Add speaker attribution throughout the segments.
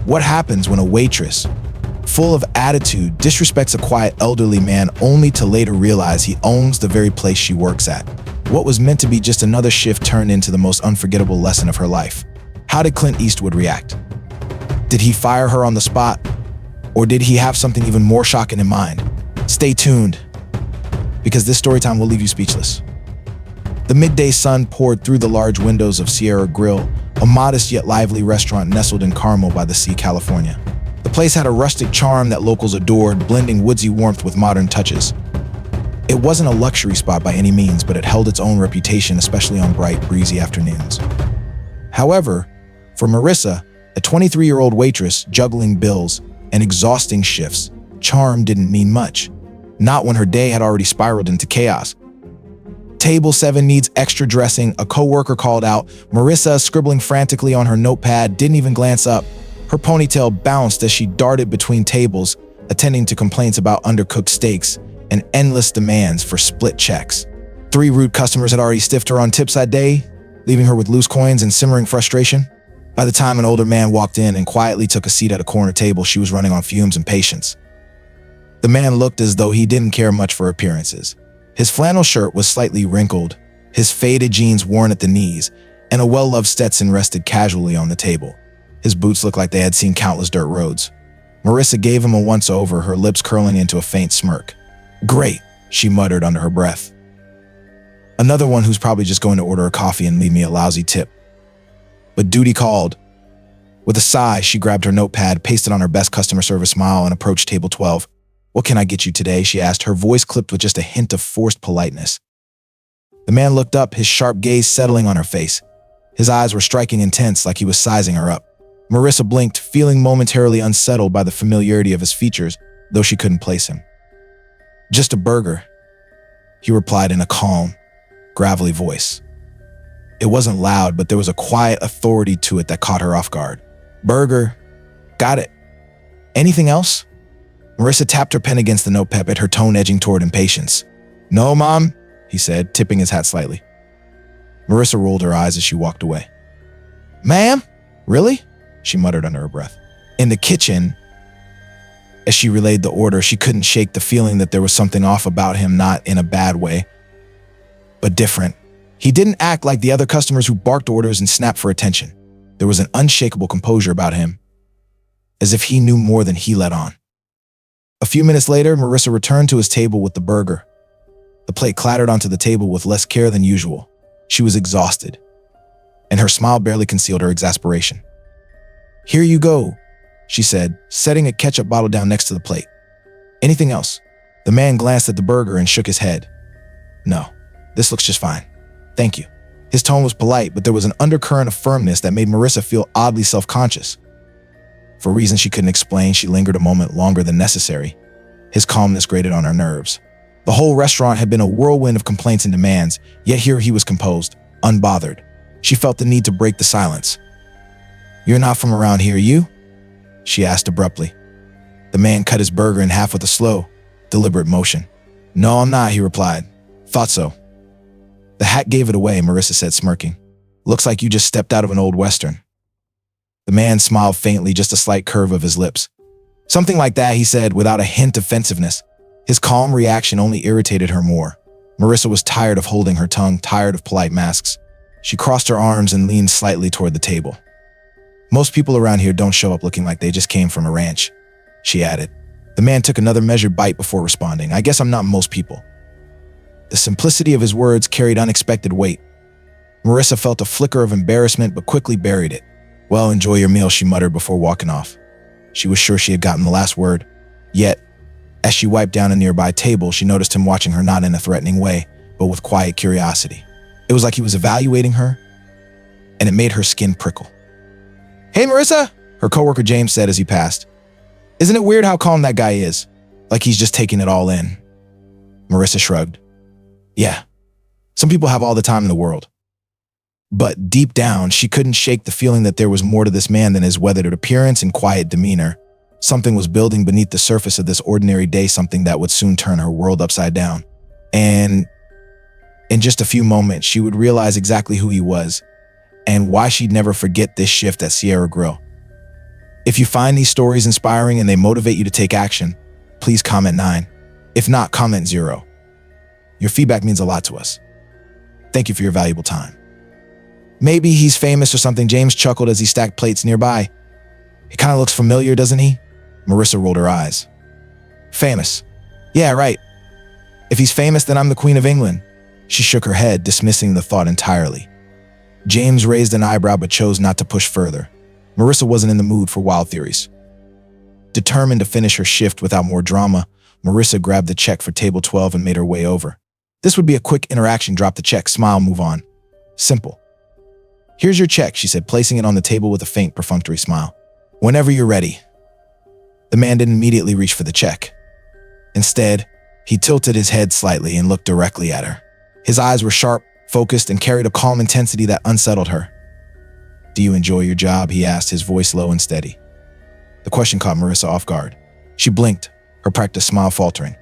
Speaker 1: What happens when a waitress, full of attitude, disrespects a quiet elderly man only to later realize he owns the very place she works at? What was meant to be just another shift turned into the most unforgettable lesson of her life. How did Clint Eastwood react? Did he fire her on the spot? Or did he have something even more shocking in mind? Stay tuned, because this story time will leave you speechless. The midday sun poured through the large windows of Sierra Grill, a modest yet lively restaurant nestled in Carmel by the Sea, California. The place had a rustic charm that locals adored, blending woodsy warmth with modern touches. It wasn't a luxury spot by any means, but it held its own reputation, especially on bright, breezy afternoons. However, for Marissa, a 23-year-old waitress juggling bills and exhausting shifts, charm didn't mean much. Not when her day had already spiraled into chaos. Table 7 needs extra dressing, a coworker called out. Marissa, scribbling frantically on her notepad, didn't even glance up. Her ponytail bounced as she darted between tables, attending to complaints about undercooked steaks and endless demands for split checks. 3 rude customers had already stiffed her on tips that day, leaving her with loose coins and simmering frustration. By the time an older man walked in and quietly took a seat at a corner table, she was running on fumes and patience. The man looked as though he didn't care much for appearances. His flannel shirt was slightly wrinkled, his faded jeans worn at the knees, and a well-loved Stetson rested casually on the table. His boots looked like they had seen countless dirt roads. Marissa gave him a once-over, her lips curling into a faint smirk. "Great," she muttered under her breath. "Another one who's probably just going to order a coffee and leave me a lousy tip." But duty called. With a sigh, she grabbed her notepad, pasted on her best customer service smile, and approached table 12. "What can I get you today?" she asked, her voice clipped with just a hint of forced politeness. The man looked up, his sharp gaze settling on her face. His eyes were striking intense, like he was sizing her up. Marissa blinked, feeling momentarily unsettled by the familiarity of his features, though she couldn't place him. "Just a burger," he replied in a calm, gravelly voice. It wasn't loud, but there was a quiet authority to it that caught her off guard. "Burger. Got it. Anything else?" Marissa tapped her pen against the notepad, her tone edging toward impatience. "No, Mom," he said, tipping his hat slightly. Marissa rolled her eyes as she walked away. "Ma'am? Really?" she muttered under her breath. In the kitchen, as she relayed the order, she couldn't shake the feeling that there was something off about him, not in a bad way, but different. He didn't act like the other customers who barked orders and snapped for attention. There was an unshakable composure about him, as if he knew more than he let on. A few minutes later, Marissa returned to his table with the burger. The plate clattered onto the table with less care than usual. She was exhausted, and her smile barely concealed her exasperation. "Here you go," she said, setting a ketchup bottle down next to the plate. "Anything else?" The man glanced at the burger and shook his head. "No, this looks just fine. Thank you." His tone was polite, but there was an undercurrent of firmness that made Marissa feel oddly self-conscious. For reasons she couldn't explain, she lingered a moment longer than necessary. His calmness grated on her nerves. The whole restaurant had been a whirlwind of complaints and demands, yet here he was composed, unbothered. She felt the need to break the silence. "You're not from around here, you?" she asked abruptly. The man cut his burger in half with a slow, deliberate motion. "No, I'm not," he replied. "Thought so." "The hat gave it away," Marissa said, smirking. "Looks like you just stepped out of an old Western." The man smiled faintly, just a slight curve of his lips. "Something like that," he said, without a hint of offensiveness. His calm reaction only irritated her more. Marissa was tired of holding her tongue, tired of polite masks. She crossed her arms and leaned slightly toward the table. "Most people around here don't show up looking like they just came from a ranch," she added. The man took another measured bite before responding. "I guess I'm not most people." The simplicity of his words carried unexpected weight. Marissa felt a flicker of embarrassment, but quickly buried it. "Well, enjoy your meal," she muttered before walking off. She was sure she had gotten the last word. Yet, as she wiped down a nearby table, she noticed him watching her not in a threatening way, but with quiet curiosity. It was like he was evaluating her, and it made her skin prickle. "Hey, Marissa," her coworker James said as he passed. "Isn't it weird how calm that guy is? Like he's just taking it all in." Marissa shrugged. "Yeah, some people have all the time in the world." But deep down, she couldn't shake the feeling that there was more to this man than his weathered appearance and quiet demeanor. Something was building beneath the surface of this ordinary day, something that would soon turn her world upside down. And in just a few moments, she would realize exactly who he was and why she'd never forget this shift at Sierra Grill. If you find these stories inspiring and they motivate you to take action, please comment 9. If not, comment 0. Your feedback means a lot to us. Thank you for your valuable time. Maybe he's famous or something. James chuckled as he stacked plates nearby. He kind of looks familiar, doesn't he? Marissa rolled her eyes. Famous. Yeah, right. If he's famous, then I'm the Queen of England. She shook her head, dismissing the thought entirely. James raised an eyebrow but chose not to push further. Marissa wasn't in the mood for wild theories. Determined to finish her shift without more drama, Marissa grabbed the check for table 12 and made her way over. This would be a quick interaction. Drop the check, smile, move on. Simple. Here's your check, she said, placing it on the table with a faint, perfunctory smile. Whenever you're ready. The man didn't immediately reach for the check. Instead, he tilted his head slightly and looked directly at her. His eyes were sharp, focused, and carried a calm intensity that unsettled her. Do you enjoy your job? He asked, his voice low and steady. The question caught Marissa off guard. She blinked, her practiced smile faltering.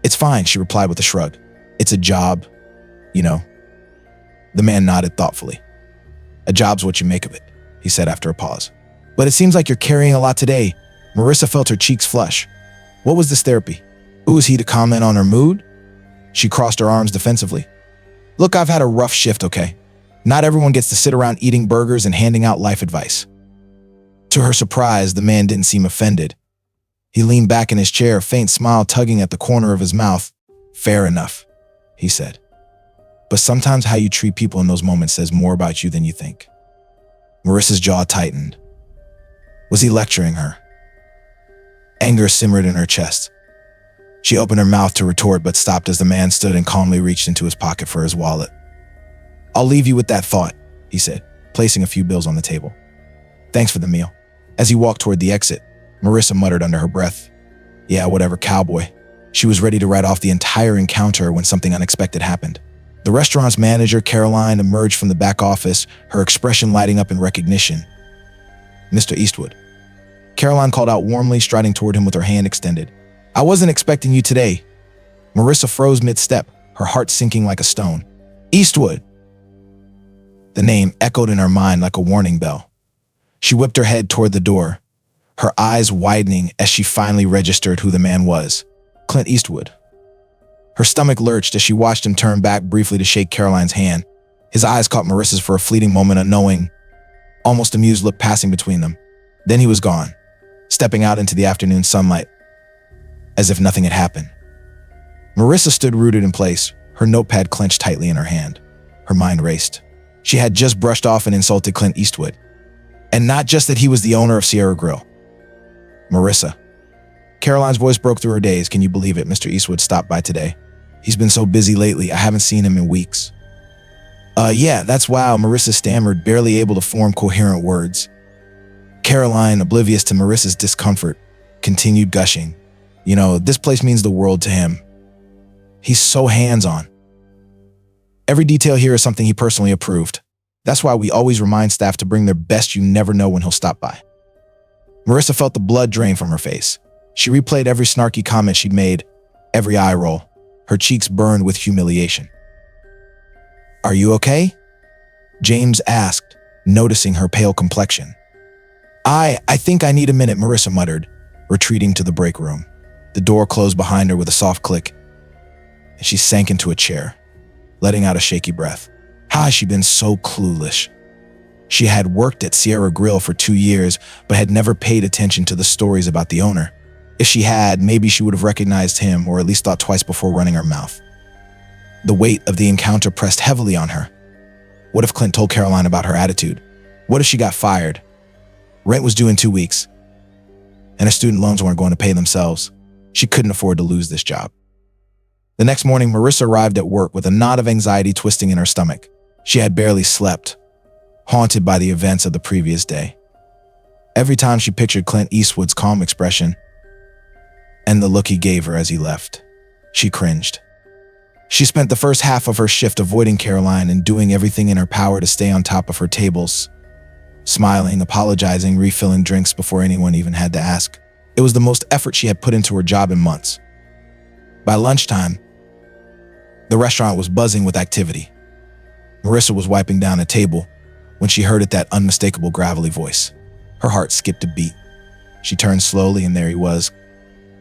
Speaker 1: It's fine, she replied with a shrug. It's a job, you know. The man nodded thoughtfully. A job's what you make of it, he said after a pause. But it seems like you're carrying a lot today. Marissa felt her cheeks flush. What was this therapy? Who was he to comment on her mood? She crossed her arms defensively. Look, I've had a rough shift, okay? Not everyone gets to sit around eating burgers and handing out life advice. To her surprise, the man didn't seem offended. He leaned back in his chair, a faint smile tugging at the corner of his mouth. Fair enough, he said. But sometimes how you treat people in those moments says more about you than you think. Marissa's jaw tightened. Was he lecturing her? Anger simmered in her chest. She opened her mouth to retort but stopped as the man stood and calmly reached into his pocket for his wallet. I'll leave you with that thought, he said, placing a few bills on the table. Thanks for the meal. As he walked toward the exit, Marissa muttered under her breath. Yeah, whatever, cowboy. She was ready to write off the entire encounter when something unexpected happened. The restaurant's manager, Caroline, emerged from the back office, her expression lighting up in recognition. Mr. Eastwood. Caroline called out warmly, striding toward him with her hand extended. I wasn't expecting you today. Marissa froze mid-step, her heart sinking like a stone. Eastwood! The name echoed in her mind like a warning bell. She whipped her head toward the door, her eyes widening as she finally registered who the man was. Clint Eastwood. Her stomach lurched as she watched him turn back briefly to shake Caroline's hand. His eyes caught Marissa's for a fleeting moment, a knowing, almost amused look passing between them. Then he was gone, stepping out into the afternoon sunlight, as if nothing had happened. Marissa stood rooted in place, her notepad clenched tightly in her hand. Her mind raced. She had just brushed off and insulted Clint Eastwood. And not just that he was the owner of Sierra Grill. Marissa. Caroline's voice broke through her daze. Can you believe it? Mr. Eastwood stopped by today. He's been so busy lately, I haven't seen him in weeks. Yeah, that's wow, Marissa stammered, barely able to form coherent words. Caroline, oblivious to Marissa's discomfort, continued gushing. You know, this place means the world to him. He's so hands-on. Every detail here is something he personally approved. That's why we always remind staff to bring their best. You never know when he'll stop by. Marissa felt the blood drain from her face. She replayed every snarky comment she'd made, every eye roll. Her cheeks burned with humiliation. Are you okay? James asked, noticing her pale complexion. I think I need a minute, Marissa muttered, retreating to the break room. The door closed behind her with a soft click, and she sank into a chair, letting out a shaky breath. How had she been so clueless? She had worked at Sierra Grill for 2 years, but had never paid attention to the stories about the owner. If she had, maybe she would have recognized him or at least thought twice before running her mouth. The weight of the encounter pressed heavily on her. What if Clint told Caroline about her attitude? What if she got fired? Rent was due in 2 weeks, and her student loans weren't going to pay themselves. She couldn't afford to lose this job. The next morning, Marissa arrived at work with a knot of anxiety twisting in her stomach. She had barely slept, haunted by the events of the previous day. Every time she pictured Clint Eastwood's calm expression and the look he gave her as he left, she cringed. She spent the first half of her shift avoiding Caroline and doing everything in her power to stay on top of her tables, smiling, apologizing, refilling drinks before anyone even had to ask. It was the most effort she had put into her job in months. By lunchtime, the restaurant was buzzing with activity. Marissa was wiping down a table when she heard that unmistakable gravelly voice. Her heart skipped a beat. She turned slowly, and there he was,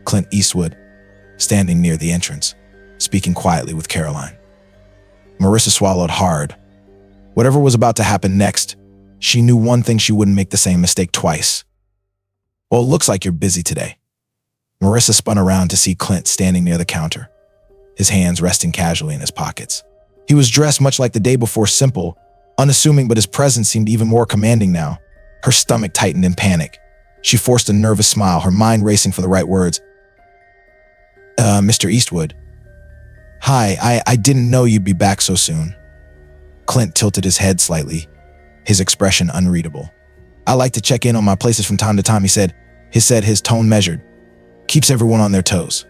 Speaker 1: Clint Eastwood, standing near the entrance, speaking quietly with Caroline. Marissa swallowed hard. Whatever was about to happen next, she knew one thing: she wouldn't make the same mistake twice. "Well, it looks like you're busy today." Marissa spun around to see Clint standing near the counter, his hands resting casually in his pockets. He was dressed much like the day before, simple, unassuming, but his presence seemed even more commanding now. Her stomach tightened in panic. She forced a nervous smile, her mind racing for the right words. Mr. Eastwood. Hi, I didn't know you'd be back so soon." Clint tilted his head slightly, his expression unreadable. "I like to check in on my places from time to time," he said, his tone measured. "Keeps everyone on their toes."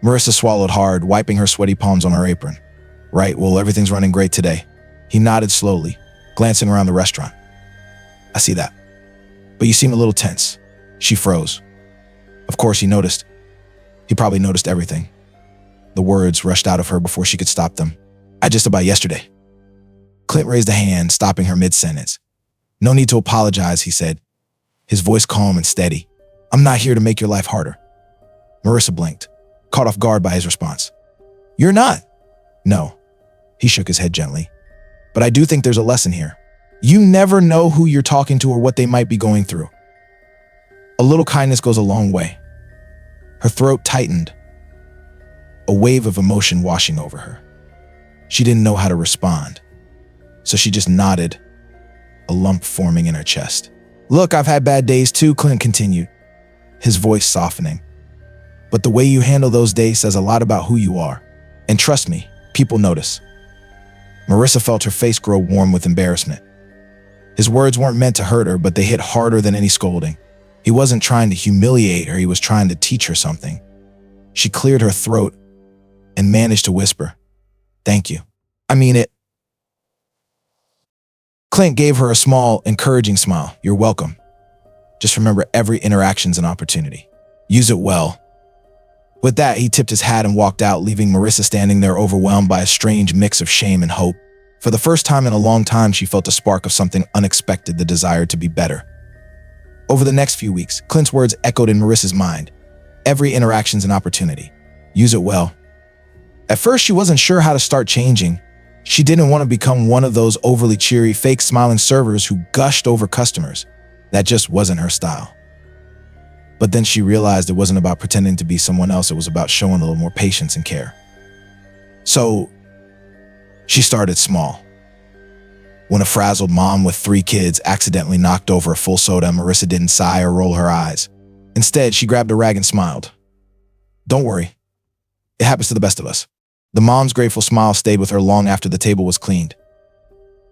Speaker 1: Marissa swallowed hard, wiping her sweaty palms on her apron. "Right, well, everything's running great today." He nodded slowly, glancing around the restaurant. "I see that. But you seem a little tense." She froze. Of course he noticed. He probably noticed everything. The words rushed out of her before she could stop them. Just about yesterday." Clint raised a hand, stopping her mid-sentence. "No need to apologize," he said, his voice calm and steady. "I'm not here to make your life harder." Marissa blinked, caught off guard by his response. "You're not?" "No." He shook his head gently. "But I do think there's a lesson here. You never know who you're talking to or what they might be going through. A little kindness goes a long way." Her throat tightened, a wave of emotion washing over her. She didn't know how to respond, so she just nodded, a lump forming in her chest. "Look, I've had bad days too," Clint continued, his voice softening. "But the way you handle those days says a lot about who you are. And trust me, people notice." Marissa felt her face grow warm with embarrassment. His words weren't meant to hurt her, but they hit harder than any scolding. He wasn't trying to humiliate her, he was trying to teach her something. She cleared her throat and managed to whisper, "Thank you. I mean it." Clint gave her a small, encouraging smile. "You're welcome. Just remember, every interaction's an opportunity. Use it well." With that, he tipped his hat and walked out, leaving Marissa standing there, overwhelmed by a strange mix of shame and hope. For the first time in a long time, she felt a spark of something unexpected, the desire to be better. Over the next few weeks, Clint's words echoed in Marissa's mind. Every interaction's an opportunity. Use it well. At first, she wasn't sure how to start changing. She didn't want to become one of those overly cheery, fake smiling servers who gushed over customers. That just wasn't her style. But then she realized it wasn't about pretending to be someone else, it was about showing a little more patience and care. So, she started small. When a frazzled mom with 3 kids accidentally knocked over a full soda, Marissa didn't sigh or roll her eyes. Instead, she grabbed a rag and smiled. "Don't worry. It happens to the best of us." The mom's grateful smile stayed with her long after the table was cleaned.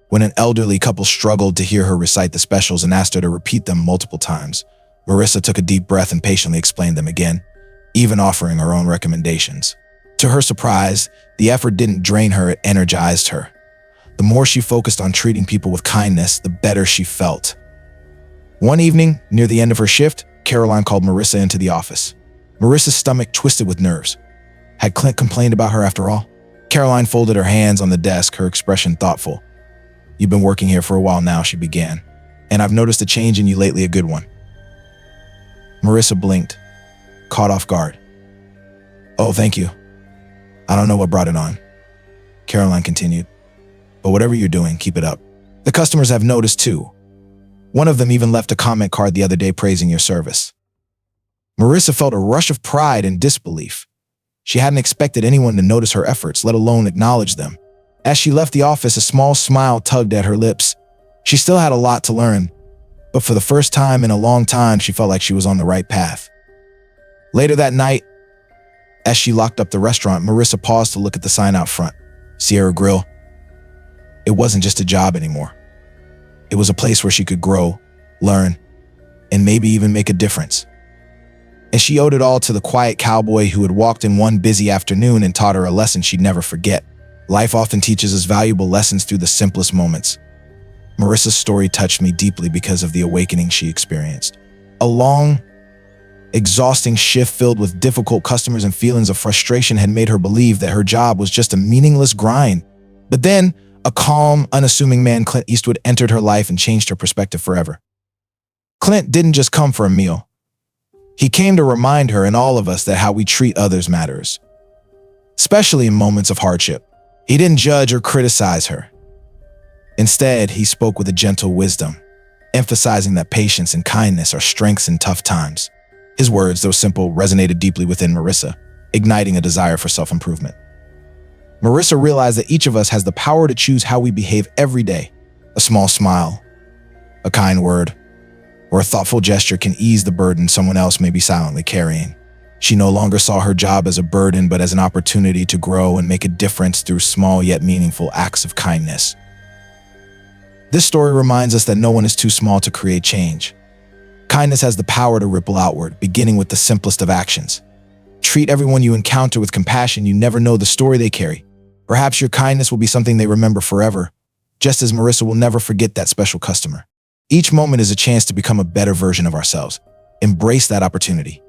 Speaker 1: When an elderly couple struggled to hear her recite the specials and asked her to repeat them multiple times, Marissa took a deep breath and patiently explained them again, even offering her own recommendations. To her surprise, the effort didn't drain her, it energized her. The more she focused on treating people with kindness, the better she felt. One evening, near the end of her shift, Caroline called Marissa into the office. Marissa's stomach twisted with nerves. Had Clint complained about her after all? Caroline folded her hands on the desk, her expression thoughtful. "You've been working here for a while now," she began, "and I've noticed a change in you lately, a good one." Marissa blinked, caught off guard. "Oh, thank you. I don't know what brought it on," Caroline continued. "But whatever you're doing, keep it up. The customers have noticed too. One of them even left a comment card the other day praising your service." Marissa felt a rush of pride and disbelief. She hadn't expected anyone to notice her efforts, let alone acknowledge them. As she left the office, a small smile tugged at her lips. She still had a lot to learn, but for the first time in a long time, she felt like she was on the right path. Later that night, as she locked up the restaurant, Marissa paused to look at the sign out front, Sierra Grill. It wasn't just a job anymore. It was a place where she could grow, learn, and maybe even make a difference. And she owed it all to the quiet cowboy who had walked in one busy afternoon and taught her a lesson she'd never forget. Life often teaches us valuable lessons through the simplest moments. Marissa's story touched me deeply because of the awakening she experienced. A long, exhausting shift filled with difficult customers and feelings of frustration had made her believe that her job was just a meaningless grind. But then, a calm, unassuming man, Clint Eastwood, entered her life and changed her perspective forever. Clint didn't just come for a meal. He came to remind her and all of us that how we treat others matters, especially in moments of hardship. He didn't judge or criticize her. Instead, he spoke with a gentle wisdom, emphasizing that patience and kindness are strengths in tough times. His words, though simple, resonated deeply within Marissa, igniting a desire for self-improvement. Marissa realized that each of us has the power to choose how we behave every day. A small smile, a kind word, or a thoughtful gesture can ease the burden someone else may be silently carrying. She no longer saw her job as a burden, but as an opportunity to grow and make a difference through small yet meaningful acts of kindness. This story reminds us that no one is too small to create change. Kindness has the power to ripple outward, beginning with the simplest of actions. Treat everyone you encounter with compassion. You never know the story they carry. Perhaps your kindness will be something they remember forever, just as Marissa will never forget that special customer. Each moment is a chance to become a better version of ourselves. Embrace that opportunity.